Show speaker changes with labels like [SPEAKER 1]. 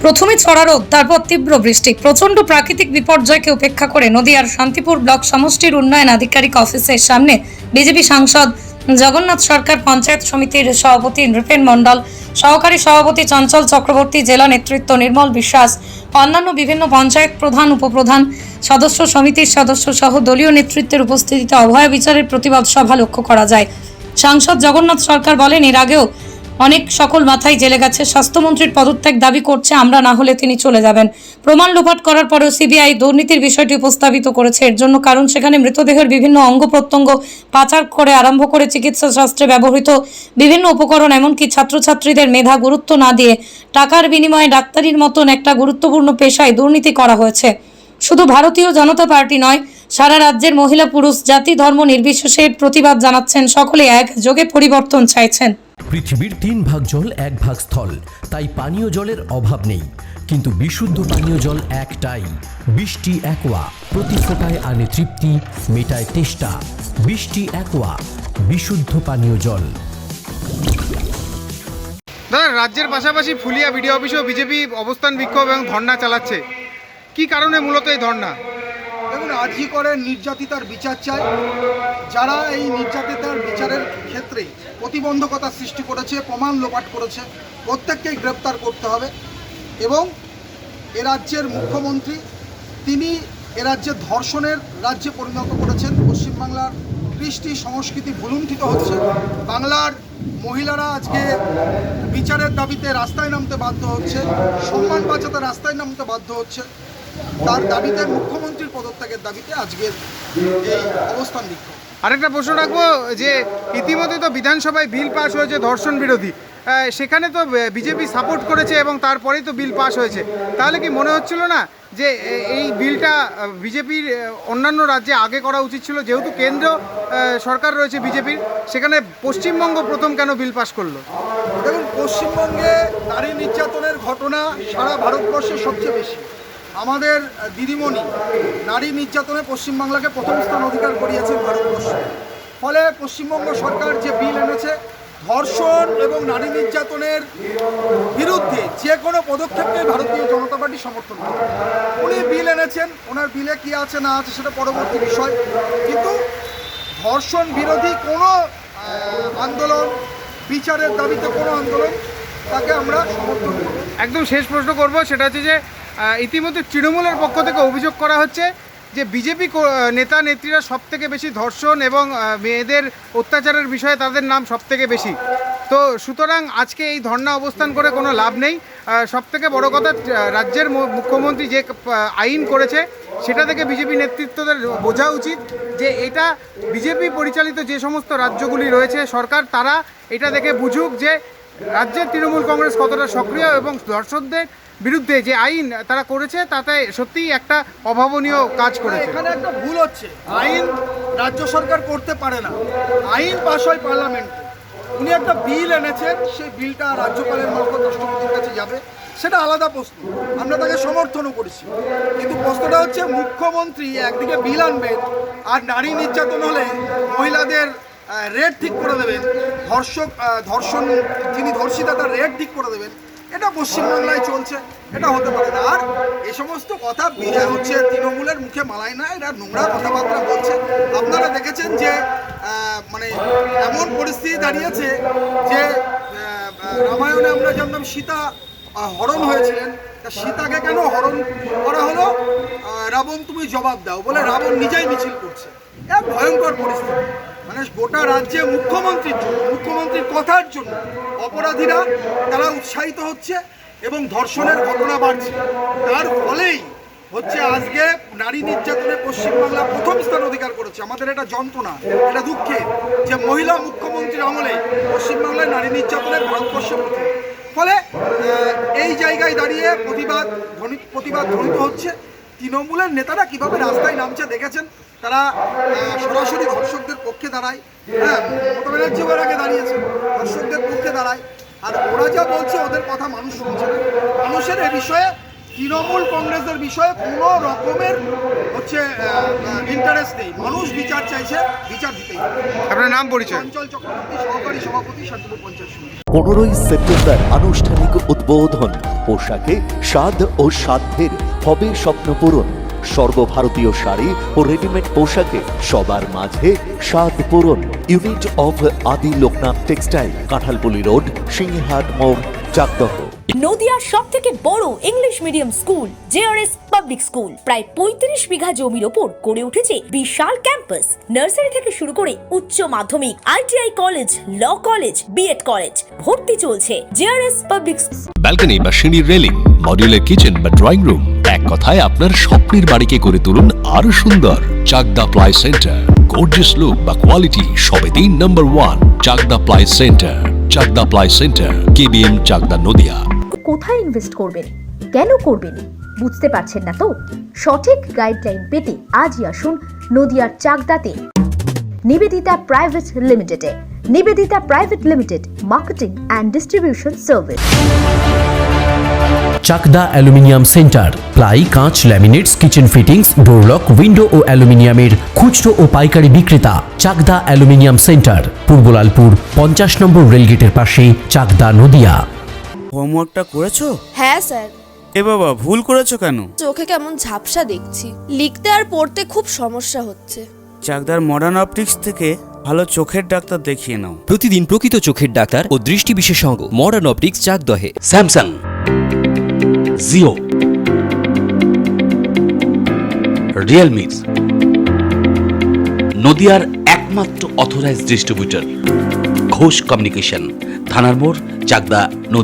[SPEAKER 1] প্রথমে ছড়া রোদ, তারপর তীব্র বৃষ্টি। প্রচন্ড প্রাকৃতিক বিপর্যয়কে উপেক্ষা করে নদিয়ার শান্তিপুর ব্লক সমষ্টির উন্নয়ন আধিকারিক অফিসের সামনে বিজেপি সাংসদ জগন্নাথ সরকার, পঞ্চায়েত সমিতির সভাপতি নৃপেন মণ্ডল, সহকারী সভাপতি চঞ্চল চক্রবর্তী, জেলা নেতৃত্ব নির্মল বিশ্বাস, অন্যান্য বিভিন্ন পঞ্চায়েত প্রধান, উপপ্রধান, সদস্য সমিতির সদস্য সহ দলীয় নেতৃত্বের উপস্থিতিতে অভয়া বিচারের প্রতিবাদ সভা লক্ষ্য করা যায়। সাংসদ জগন্নাথ সরকার বলেন, এর আগেও অনেক সকল মাথায় জেলে গেছে। স্বাস্থ্যমন্ত্রীর পদত্যাগ দাবি করছে, আমরা না হলে তিনি চলে যাবেন। প্রমাণ লোপাট করার পরেও সিবিআই দুর্নীতির বিষয়টি উপস্থাপিত করেছে। এর জন্য কারণ সেখানে মৃতদেহের বিভিন্ন অঙ্গ প্রত্যঙ্গ পাচার করে আরম্ভ করে চিকিৎসা শাস্ত্রে ব্যবহৃত বিভিন্ন উপকরণ, এমনকি ছাত্রছাত্রীদের মেধা গুরুত্ব না দিয়ে টাকার বিনিময়ে ডাক্তারির মতন একটা গুরুত্বপূর্ণ পেশায় দুর্নীতি করা হয়েছে। শুধু ভারতীয় জনতা পার্টি নয়, সারা রাজ্যের মহিলা পুরুষ জাতি ধর্ম নির্বিশেষে প্রতিবাদ জানাচ্ছেন। সকলে একযোগে পরিবর্তন চাইছেন।
[SPEAKER 2] পৃথিবীর 3 ভাগ জল 1 ভাগ স্থল, তাই পানীয় জলের অভাব নেই। কিন্তু বিশুদ্ধ পানীয় জল একটাই, বৃষ্টি অ্যাকোয়া। প্রতি ফোঁটায় আনে তৃপ্তি, মেটায় তেষ্টা। বৃষ্টি অ্যাকোয়া, বিশুদ্ধ পানীয় জল।
[SPEAKER 3] দাদা, রাজ্যের পাশাপাশি ফুলিয়া বিডিও অফিসেও বিজেপি অবস্থান বিক্ষোভ এবং ধর্ণা চালাচ্ছে, কি কারণে মূলত এই ধর্ণা?
[SPEAKER 4] দেখুন, আজই করে নির্যাতিতার বিচার চাই। যারা এই নির্যাতিতার বিচারের ক্ষেত্রে প্রতিবন্ধকতা সৃষ্টি করেছে, প্রমাণ লোপাট করেছে, প্রত্যেককেই গ্রেপ্তার করতে হবে। এবং এ রাজ্যের মুখ্যমন্ত্রী তিনি এ রাজ্যের ধর্ষণের রাজ্যে পরিণত করেছেন। পশ্চিমবাংলার কৃষ্টি সংস্কৃতি ভুলুণ্ঠিত হচ্ছে। বাংলার মহিলারা আজকে বিচারের দাবিতে রাস্তায় নামতে বাধ্য হচ্ছে, সম্মান বাঁচাতে রাস্তায় নামতে বাধ্য হচ্ছে। তার দাবিতে, মুখ্যমন্ত্রীর পদত্যাগের দাবিতে আজকের এই অবস্থান বিক্ষোভ।
[SPEAKER 3] আরেকটা প্রশ্ন রাখবো যে ইতিমধ্যে তো বিধানসভায় বিল পাস হয়েছে ধর্ষণ বিরোধী, সেখানে তো বিজেপি সাপোর্ট করেছে এবং তারপরেই তো বিল পাস হয়েছে। তাহলে কি মনে হচ্ছিল না যে এই বিলটা বিজেপির অন্যান্য রাজ্যে আগে করা উচিত ছিল? যেহেতু কেন্দ্র সরকার রয়েছে বিজেপির, সেখানে পশ্চিমবঙ্গ প্রথম কেন বিল পাস করলো?
[SPEAKER 4] দেখুন, পশ্চিমবঙ্গে নারী নির্যাতনের ঘটনা সারা ভারতবর্ষে সবচেয়ে বেশি। আমাদের দিদিমণি নারী নির্যাতনে পশ্চিমবাংলাকে প্রথম স্থান অধিকার করিয়েছেন ভারতবর্ষে। ফলে পশ্চিমবঙ্গ সরকার যে বিল এনেছে, ধর্ষণ এবং নারী নির্যাতনের বিরুদ্ধে যে কোনো পদক্ষেপকে ভারতীয় জনতা পার্টি সমর্থন করে। উনি বিল এনেছেন, ওনার বিলে কী আছে না আছে সেটা পরবর্তী বিষয়, কিন্তু ধর্ষণ বিরোধী কোনো আন্দোলন, বিচারের দাবিতে কোনো আন্দোলন, তাকে আমরা সমর্থন করি।
[SPEAKER 3] একদম শেষ প্রশ্ন করব, সেটা হচ্ছে যে ইতিমধ্যে তৃণমূলের পক্ষ থেকে অভিযোগ করা হচ্ছে যে বিজেপি নেতা নেত্রীরা সবথেকে বেশি ধর্ষণ এবং মেয়েদের অত্যাচারের বিষয়ে তাদের নাম সবথেকে বেশি। তো সুতরাং আজকে এই ধর্ণা অবস্থান করে কোনো লাভ নেই। সবথেকে বড় কথা, রাজ্যের মুখ্যমন্ত্রী যে আইন করেছে সেটা থেকে বিজেপি নেতৃত্বদের বোঝা উচিত যে এটা বিজেপি পরিচালিত যে সমস্ত রাজ্যগুলি রয়েছে সরকার, তারা এটা দেখে বুঝুক যে রাজ্যের তৃণমূল কংগ্রেস কতটা সক্রিয় এবং ধর্ষকদের বিরুদ্ধে যে আইন তারা করেছে তাতে সত্যিই একটা অভাবনীয় কাজ করেছে।
[SPEAKER 4] এখানে একটা ভুল হচ্ছে, আইন রাজ্য সরকার করতে পারে না, আইন পাস হয় পার্লামেন্টে। উনি একটা বিল এনেছেন, সেই বিলটা রাজ্যপালের মারফত রাষ্ট্রপতির কাছে যাবে, সেটা আলাদা প্রশ্ন, আমরা তাকে সমর্থনও করেছি। কিন্তু প্রশ্নটা হচ্ছে, মুখ্যমন্ত্রী একদিকে বিল আনবেন আর নারী নির্যাতন হলে মহিলাদের রেট ঠিক করে দেবেন, ধর্ষণ যিনি ধর্ষিতা তার রেট ঠিক করে দেবেন, এটা পশ্চিমবাংলায় চলছে, এটা হতে পারে না। আর এই সমস্ত কথা হচ্ছে তৃণমূলের মুখে মালায় না, এরা নোংরা কথাবার্তা বলছে। আপনারা দেখেছেন যে মানে এমন পরিস্থিতি দাঁড়িয়েছে যে রামায়ণে আমরা জানতাম সীতা হরণ হয়েছিলেন, তা সীতাকে কেন হরণ করা হলো? রাবণ তুমি জবাব দাও বলে রাবণ নিজেই মিছিল করছে। এক ভয়ঙ্কর পরিস্থিতি, মানে গোটা রাজ্যে মুখ্যমন্ত্রীর জন্য, মুখ্যমন্ত্রীর কথার জন্য অপরাধীরা তারা উৎসাহিত হচ্ছে এবং ধর্ষণের ঘটনা বাড়ছে। তার ফলেই হচ্ছে আজকে নারী নির্যাতনে পশ্চিমবাংলা প্রথম স্থান অধিকার করেছে। আমাদের এটা যন্ত্রণা, এটা দুঃখে যে মহিলা মুখ্যমন্ত্রীর আমলে পশ্চিমবাংলায় নারী নির্যাতনের ভারতবর্ষে প্রথম। ফলে এই জায়গায় দাঁড়িয়ে প্রতিবাদ ধ্বনিত হচ্ছে। তৃণমূলের নেতারা কিভাবে রাস্তায় নামছে দেখেছেন, তারা সরাসরি ধর্ষকদের পক্ষে দাঁড়ায়। হ্যাঁ, মমতা ব্যানার্জিও এর আগে দাঁড়িয়েছে, ধর্ষকদের পক্ষে দাঁড়ায়। আর ওরা যা বলছে ওদের কথা মানুষ শুনছে না। মানুষের এ বিষয়ে, তৃণমূল কংগ্রেসের বিষয়ে কোনো রকমের হচ্ছে ইন্টারেস্ট নেই। মানুষ বিচার চাইছে, বিচার দিতেই।
[SPEAKER 3] আপনার নাম পরিচয়?
[SPEAKER 4] চঞ্চল চক্রবর্তী, সহকারী সভাপতি, শান্তিপুর পঞ্চায়েত সমিতি।
[SPEAKER 5] 15ই সেপ্টেম্বর আনুষ্ঠানিক উদ্বোধন পোশাকে স্বাদ ও সাধ্যের হবে স্বপ্ন পূরণ। সর্বভারতীয় শাড়ি ও রেডিমেড পোশাকে সবার মাঝে স্বাদ পূরণ। ইউনিট অফ আদি লোকনাথ টেক্সটাইল, কাঁঠালপুলি রোড, সিংহাট মোড়, চাকদহ।
[SPEAKER 6] নদিয়ার সব থেকে বড় English medium school JRS public school প্রায় ৩৫ বিঘা জমির ওপর গড়ে উঠেছে বিশাল ক্যাম্পাস। নার্সারি থেকে শুরু করে উচ্চ মাধ্যমিক, ITI college, law college, BEd college, ভর্তি চলছে জেআরএস পাবলিক।
[SPEAKER 7] ব্যালকনি বা সিঁড়ির রেলিং, মডিউলার কিচেন বা ড্রয়িং রুম, এক কথায় আপনার স্বপ্নের বাড়িকে করে তুলুন আরো সুন্দর। Chakdaha ply centre, gorgeous look বা কোয়ালিটি সবে ৩ নম্বর 1 Chakdaha ply centre. Chakdaha ply centre, KBM, Chakdaha, Nadia.
[SPEAKER 8] কোথায় ইনভেস্ট করবেন, কেন করবেন বুঝতে পারছেন না তো? সঠিক গাইডলাইন পেতে আজই আসুন নদিয়ার চাকদাতে নিবেদিতা প্রাইভেট লিমিটেডে। Nivedita private limited, marketing and distribution service.
[SPEAKER 2] Chakdah aluminium centre, ply, কাঁচ, laminates, kitchen fittings, door lock, window ও অ্যালুমিনিয়ামের খুচরো ও পাইকারি বিক্রেতা। Chakdah aluminium centre, Purbalalpur 50 number রেলগেটের পাশে, চাকদা, নদিয়া।
[SPEAKER 9] হোমওয়ার্কটা করেছো?
[SPEAKER 10] হ্যাঁ স্যার।
[SPEAKER 9] এ বাবা, ভুল করেছো কেন?
[SPEAKER 10] চোখে কেমন ঝাপসা দেখছি, লিখতে আর পড়তে খুব সমস্যা হচ্ছে।
[SPEAKER 9] চাকদার মডার্ন অপটিক্স থেকে ভালো চোখের ডাক্তার দেখিয়ে নাও।
[SPEAKER 11] প্রতিদিন প্রকৃত চোখের ডাক্তার ও দৃষ্টি বিশেষজ্ঞ মডার্ন অপটিক্স, চাকদহে।
[SPEAKER 12] স্যামসাং, জিও, রিয়েলমি, নদিয়ার একমাত্র অথরাইজড ডিস্ট্রিবিউটর ঘোষ কমিউনিকেশন, থানার মোড়, চাকদা।